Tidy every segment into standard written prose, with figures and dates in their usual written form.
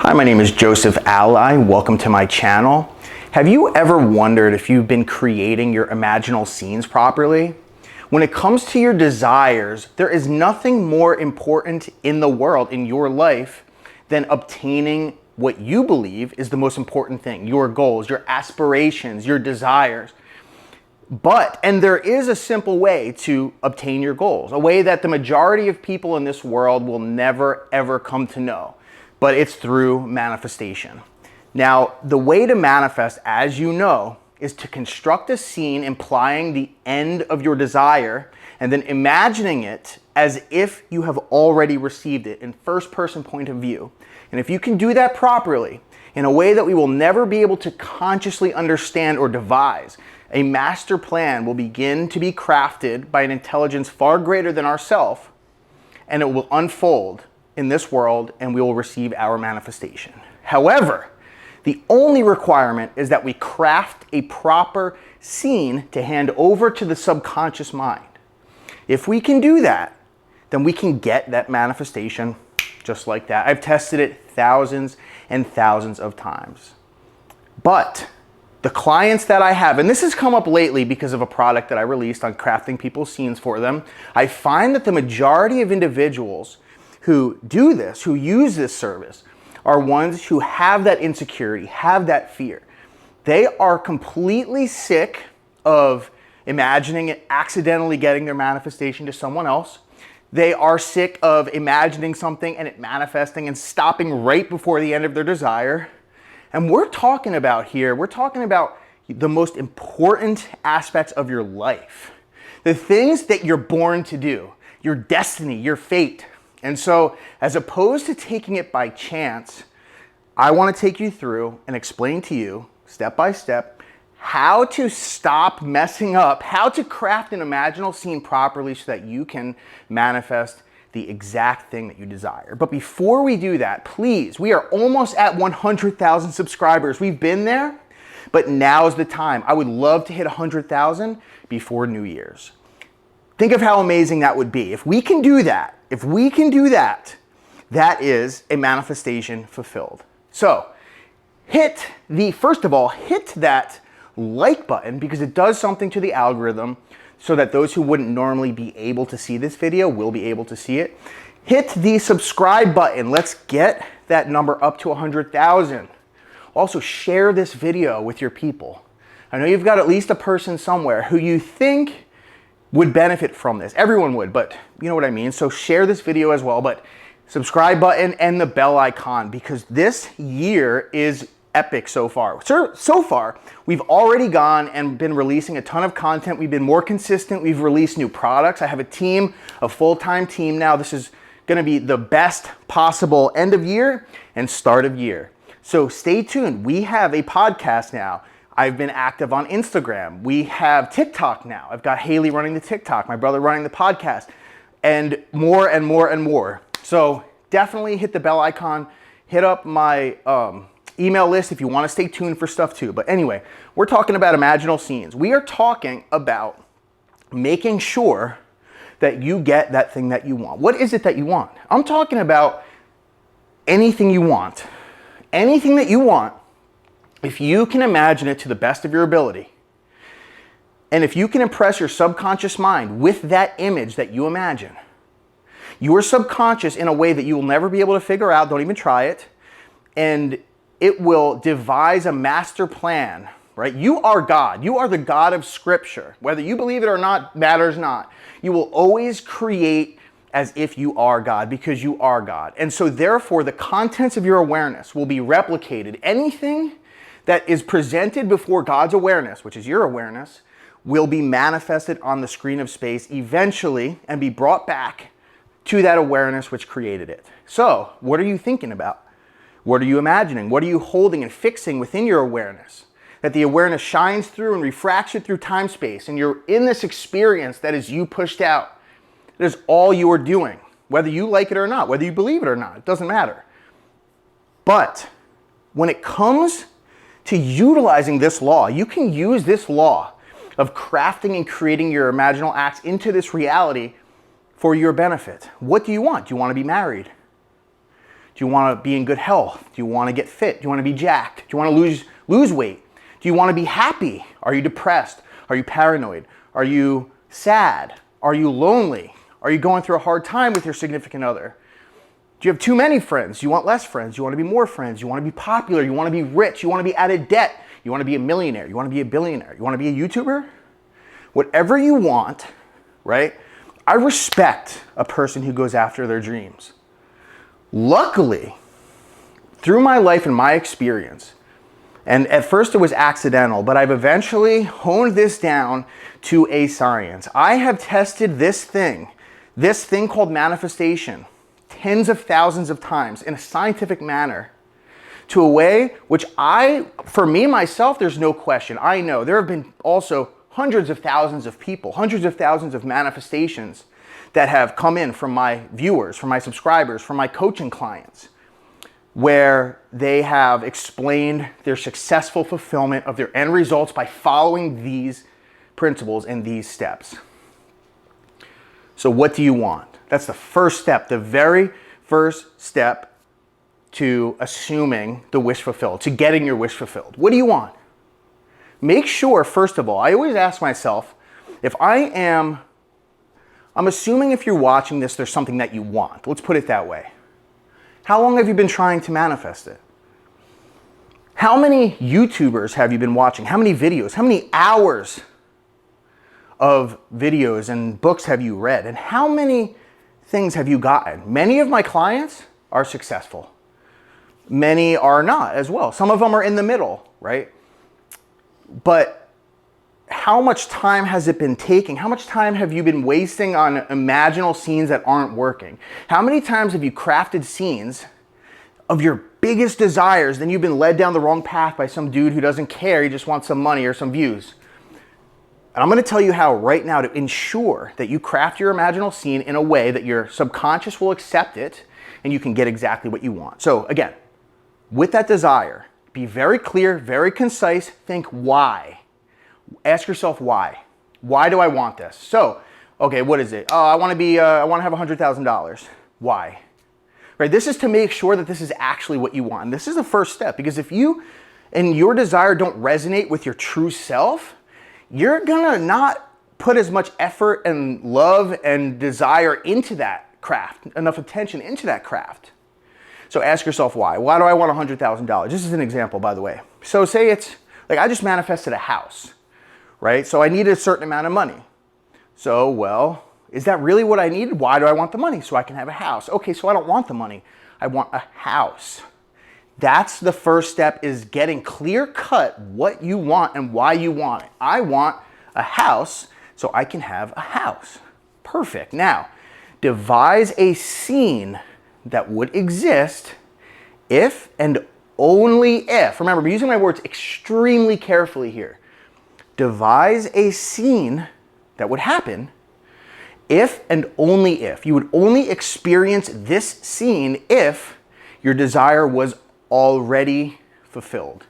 Hi, my name is Joseph Alai. Welcome to my channel. Have you ever wondered if you've been creating your imaginal scenes properly? When it comes to your desires, there is nothing more important in the world, in your life, than obtaining what you believe is the most important thing, your goals, your aspirations, your desires. And there is a simple way to obtain your goals, a way that the majority of people in this world will never ever come to know, but it's through manifestation. Now, the way to manifest, as you know, is to construct a scene implying the end of your desire and then imagining it as if you have already received it in first person point of view. And if you can do that properly, in a way that we will never be able to consciously understand or devise, a master plan will begin to be crafted by an intelligence far greater than ourselves, and it will unfold in this world and we will receive our manifestation. However, the only requirement is that we craft a proper scene to hand over to the subconscious mind. If we can do that, then we can get that manifestation just like that. I've tested it thousands and thousands of times. But the clients that I have, and this has come up lately because of a product that I released on crafting people's scenes for them, I find that the majority of individuals who do this, who use this service, are ones who have that insecurity, have that fear. They are completely sick of imagining it, accidentally getting their manifestation to someone else. They are sick of imagining something and it manifesting and stopping right before the end of their desire. And we're talking about the most important aspects of your life. The things that you're born to do, your destiny, your fate. And so, as opposed to taking it by chance, I want to take you through and explain to you, step by step, how to stop messing up, how to craft an imaginal scene properly so that you can manifest the exact thing that you desire. But before we do that, please, we are almost at 100,000 subscribers. We've been there, but now's the time. I would love to hit 100,000 before New Year's. Think of how amazing that would be. If we can do that, that is a manifestation fulfilled. So first of all, hit that like button because it does something to the algorithm so that those who wouldn't normally be able to see this video will be able to see it. Hit the subscribe button. Let's get that number up to 100,000. Also, share this video with your people. I know you've got at least a person somewhere who you think would benefit from this. Everyone would, but you know what I mean. So share this video as well, but subscribe button and the bell icon because this year is epic so far. So far, we've already gone and been releasing a ton of content. We've been more consistent. We've released new products. I have a team, a full-time team now. This is going to be the best possible end of year and start of year. So stay tuned. We have a podcast now. I've been active on Instagram. We have TikTok now. I've got Haley running the TikTok, my brother running the podcast, and more and more and more. So definitely hit the bell icon, hit up my email list if you want to stay tuned for stuff too. But anyway, we're talking about imaginal scenes. We are talking about making sure that you get that thing that you want. What is it that you want? I'm talking about anything you want. Anything that you want. If you can imagine it to the best of your ability, and if you can impress your subconscious mind with that image that you imagine, your subconscious in a way that you will never be able to figure out, don't even try it, and it will devise a master plan, right? You are God. You are the God of Scripture. Whether you believe it or not matters not. You will always create as if you are God because you are God. And so therefore, the contents of your awareness will be replicated. Anything that is presented before God's awareness, which is your awareness, will be manifested on the screen of space eventually and be brought back to that awareness which created it. So, what are you thinking about? What are you imagining? What are you holding and fixing within your awareness? That the awareness shines through and refracts it through time space, and you're in this experience that is you pushed out. That is all you are doing, whether you like it or not, whether you believe it or not, it doesn't matter. But when it comes to utilizing this law, you can use this law of crafting and creating your imaginal acts into this reality for your benefit. What do you want? Do you want to be married? Do you want to be in good health? Do you want to get fit? Do you want to be jacked? Do you want to lose weight? Do you want to be happy? Are you depressed? Are you paranoid? Are you sad? Are you lonely? Are you going through a hard time with your significant other? Do you have too many friends? Do you want less friends? Do you want to be more friends? Do you want to be popular? You want to be rich? You want to be out of debt? You want to be a millionaire? You want to be a billionaire? You want to be a YouTuber? Whatever you want, right? I respect a person who goes after their dreams. Luckily, through my life and my experience, and at first it was accidental, but I've eventually honed this down to a science. I have tested this thing called manifestation, tens of thousands of times in a scientific manner, to a way which for me, myself, there's no question. I know there have been also hundreds of thousands of people, hundreds of thousands of manifestations that have come in from my viewers, from my subscribers, from my coaching clients, where they have explained their successful fulfillment of their end results by following these principles and these steps. So what do you want? That's the first step, the very first step to assuming the wish fulfilled, to getting your wish fulfilled. What do you want? Make sure, first of all, I always ask myself, I'm assuming if you're watching this, there's something that you want. Let's put it that way. How long have you been trying to manifest it? How many YouTubers have you been watching? How many videos? How many hours of videos and books have you read? And how many things have you gotten? Many of my clients are successful. Many are not as well. Some of them are in the middle, right? But how much time has it been taking? How much time have you been wasting on imaginal scenes that aren't working? How many times have you crafted scenes of your biggest desires, then you've been led down the wrong path by some dude who doesn't care, he just wants some money or some views? And I'm going to tell you how right now to ensure that you craft your imaginal scene in a way that your subconscious will accept it and you can get exactly what you want. So again, with that desire, be very clear, very concise, think why. Ask yourself why. Why do I want this? So, okay, what is it? Oh, I want to have $100,000. Why? Right? This is to make sure that this is actually what you want. And this is the first step, because if you and your desire don't resonate with your true self, you're gonna not put as much effort and love and desire into that craft, enough attention into that craft. So ask yourself why. Why do I want $100,000? This is an example, by the way. So say it's like I just manifested a house, right? So I needed a certain amount of money. So, well, is that really what I needed? Why do I want the money? So I can have a house. Okay, so I don't want the money. I want a house. That's the first step, is getting clear cut what you want and why you want it. I want a house so I can have a house. Perfect. Now, devise a scene that would exist if and only if, remember, I'm using my words extremely carefully here. Devise a scene that would happen if and only if. You would only experience this scene if your desire was already fulfilled.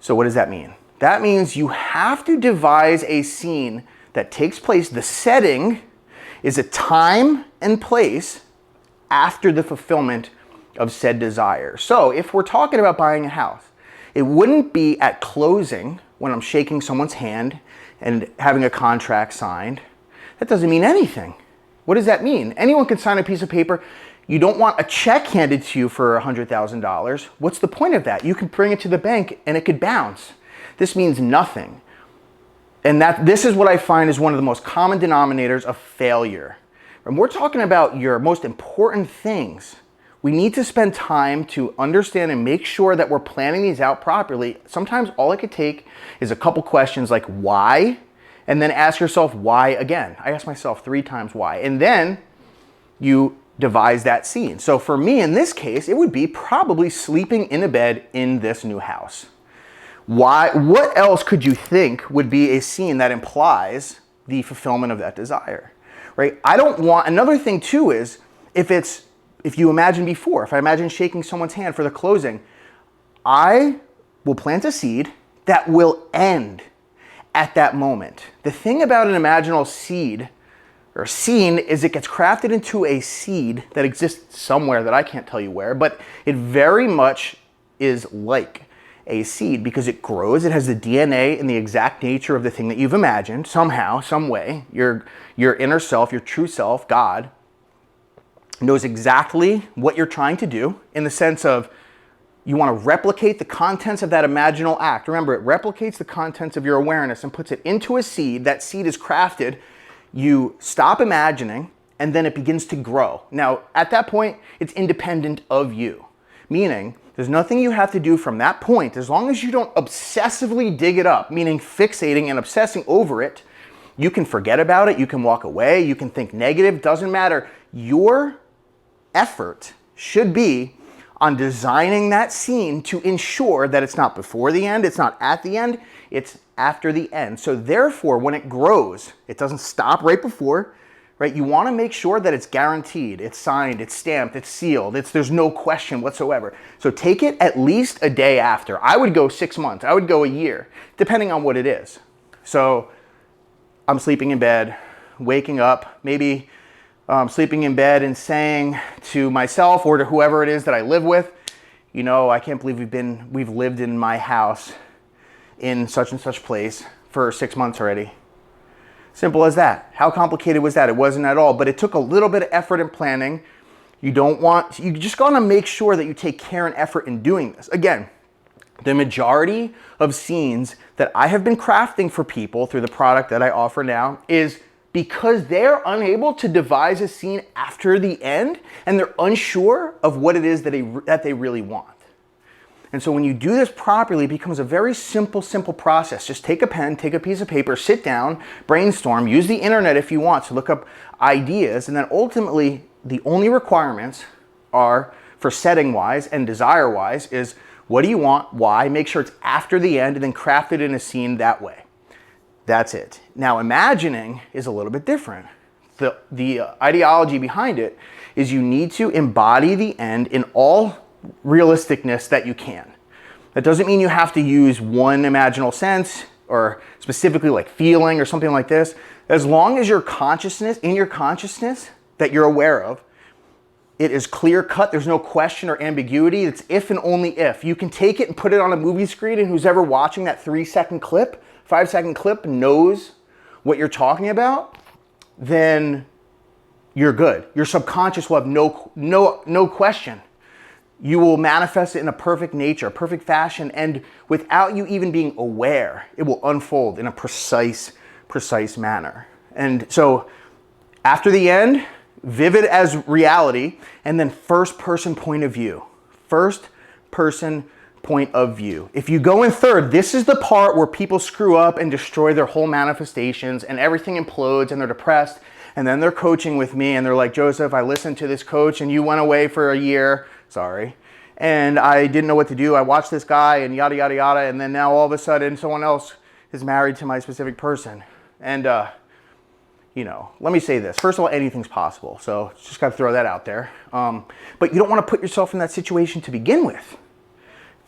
So what does that mean? That means you have to devise a scene that takes place. The setting is a time and place after the fulfillment of said desire. So if we're talking about buying a house, it wouldn't be at closing when I'm shaking someone's hand and having a contract signed. That doesn't mean anything. What does that mean? Anyone can sign a piece of paper. You don't want a check handed to you for $100,000. What's the point of that? You can bring it to the bank and it could bounce. This means nothing. And this is what I find is one of the most common denominators of failure. When we're talking about your most important things, we need to spend time to understand and make sure that we're planning these out properly. Sometimes all it could take is a couple questions like why, and then ask yourself why again. I ask myself 3 times why, and then you devise that scene. So for me, in this case, it would be probably sleeping in a bed in this new house. Why? What else could you think would be a scene that implies the fulfillment of that desire? Right? I don't want, another thing too is, if you imagine before, if I imagine shaking someone's hand for the closing, I will plant a seed that will end at that moment. The thing about an imaginal seed, or a scene is it gets crafted into a seed that exists somewhere that I can't tell you where, but it very much is like a seed because it grows. It has the DNA and the exact nature of the thing that you've imagined somehow, some way. Your inner self, your true self, God, knows exactly what you're trying to do in the sense of you want to replicate the contents of that imaginal act. Remember, it replicates the contents of your awareness and puts it into a seed. That seed is crafted. You stop imagining, and then it begins to grow. Now, at that point, it's independent of you, meaning there's nothing you have to do from that point. As long as you don't obsessively dig it up, meaning fixating and obsessing over it, you can forget about it, you can walk away, you can think negative, doesn't matter. Your effort should be on designing that scene to ensure that it's not before the end, it's not at the end, it's after the end. So therefore, when it grows, it doesn't stop right before, right? You want to make sure that it's guaranteed, it's signed, it's stamped, it's sealed, there's no question whatsoever. So take it at least a day after. I would go 6 months, I would go a year, depending on what it is. So I'm sleeping in bed, waking up, maybe sleeping in bed and saying to myself or to whoever it is that I live with, you know, I can't believe we've lived in my house in such and such place for 6 months already. Simple as that. How complicated was that? It wasn't at all, but it took a little bit of effort and planning. You just gotta make sure that you take care and effort in doing this. Again, the majority of scenes that I have been crafting for people through the product that I offer now is because they're unable to devise a scene after the end and they're unsure of what it is that they really want. And so when you do this properly, it becomes a very simple process. Just take a pen, take a piece of paper, sit down, brainstorm, use the internet if you want to look up ideas, and then ultimately the only requirements are for setting-wise and desire-wise is what do you want, why, make sure it's after the end, and then craft it in a scene that way. That's it. Now, imagining is a little bit different. The ideology behind it is you need to embody the end in all realisticness that you can. That doesn't mean you have to use one imaginal sense or specifically like feeling or something like this. As long as your consciousness, in your consciousness that you're aware of, it is clear cut, there's no question or ambiguity, it's if and only if. You can take it and put it on a movie screen and who's ever watching that 3-second clip, 5-second clip knows what you're talking about, then you're good. Your subconscious will have no question. You will manifest it in a perfect nature, a perfect fashion, and without you even being aware, it will unfold in a precise manner. And so after the end, vivid as reality, and then first person point of view. First person point of view. If you go in third, this is the part where people screw up and destroy their whole manifestations and everything implodes and they're depressed. And then they're coaching with me and they're like, Joseph, I listened to this coach and you went away for a year. Sorry. And I didn't know what to do. I watched this guy and yada, yada, yada. And then now all of a sudden someone else is married to my specific person. And, you know, let me say this. First of all, anything's possible. So just got to throw that out there. But you don't want to put yourself in that situation to begin with.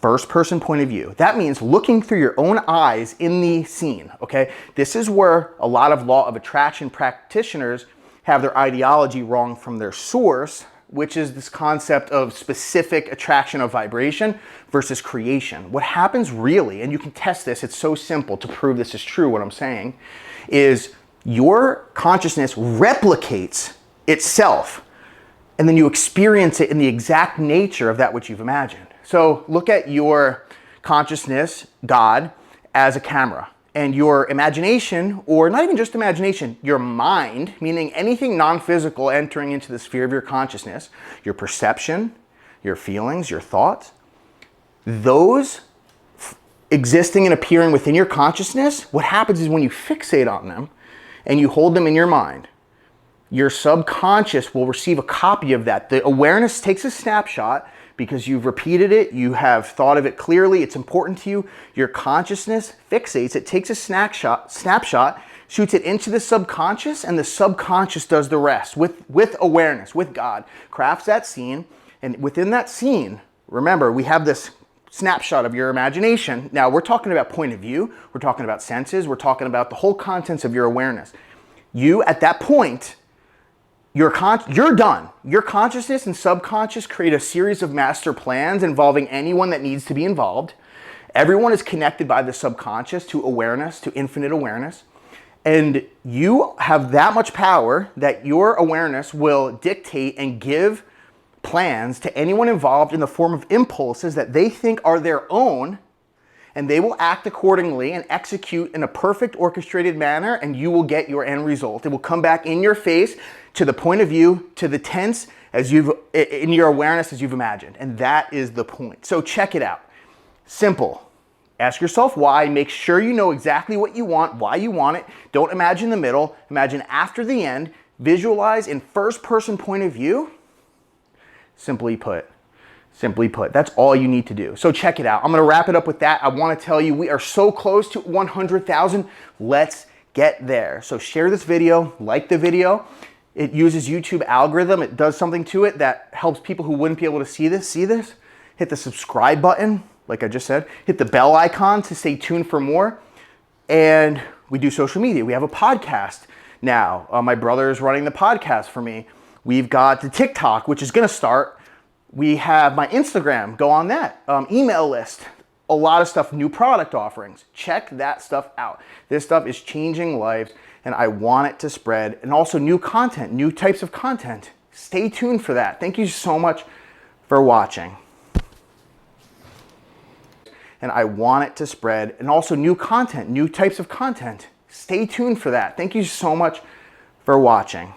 First person point of view. That means looking through your own eyes in the scene, okay? This is where a lot of law of attraction practitioners have their ideology wrong from their source, which is this concept of specific attraction of vibration versus creation. What happens really, and you can test this, it's so simple to prove this is true, what I'm saying, is your consciousness replicates itself, and then you experience it in the exact nature of that which you've imagined. So look at your consciousness, God, as a camera. And your imagination, or not even just imagination, your mind, meaning anything non-physical entering into the sphere of your consciousness, your perception, your feelings, your thoughts, those existing and appearing within your consciousness, what happens is when you fixate on them and you hold them in your mind, your subconscious will receive a copy of that. The awareness takes a snapshot because you've repeated it, you have thought of it clearly, it's important to you. Your consciousness fixates, it takes a snapshot, shoots it into the subconscious, and the subconscious does the rest with awareness, with God, crafts that scene, and within that scene, remember, we have this snapshot of your imagination. Now, we're talking about point of view, we're talking about senses, we're talking about the whole contents of your awareness. You, at that point, you're done. Your consciousness and subconscious create a series of master plans involving anyone that needs to be involved. Everyone is connected by the subconscious to awareness, to infinite awareness. And you have that much power that your awareness will dictate and give plans to anyone involved in the form of impulses that they think are their own, and they will act accordingly and execute in a perfect orchestrated manner, and you will get your end result. It will come back in your face to the point of view, to the tense in your awareness as you've imagined. And that is the point. So check it out. Simple. Ask yourself why. Make sure you know exactly what you want, why you want it. Don't imagine the middle. Imagine after the end. Visualize in first person point of view. Simply put, that's all you need to do. So check it out. I'm gonna wrap it up with that. I wanna tell you, we are so close to 100,000. Let's get there. So share this video, like the video. It uses YouTube algorithm. It does something to it that helps people who wouldn't be able to see this. Hit the subscribe button, like I just said. Hit the bell icon to stay tuned for more. And we do social media. We have a podcast now. My brother is running the podcast for me. We've got the TikTok, which is gonna start. We have my Instagram, go on that. Email list, a lot of stuff, new product offerings. Check that stuff out. This stuff is changing lives and I want it to spread. And also new content, new types of content. Stay tuned for that. Thank you so much for watching. And I want it to spread. And also new content, new types of content. Stay tuned for that. Thank you so much for watching.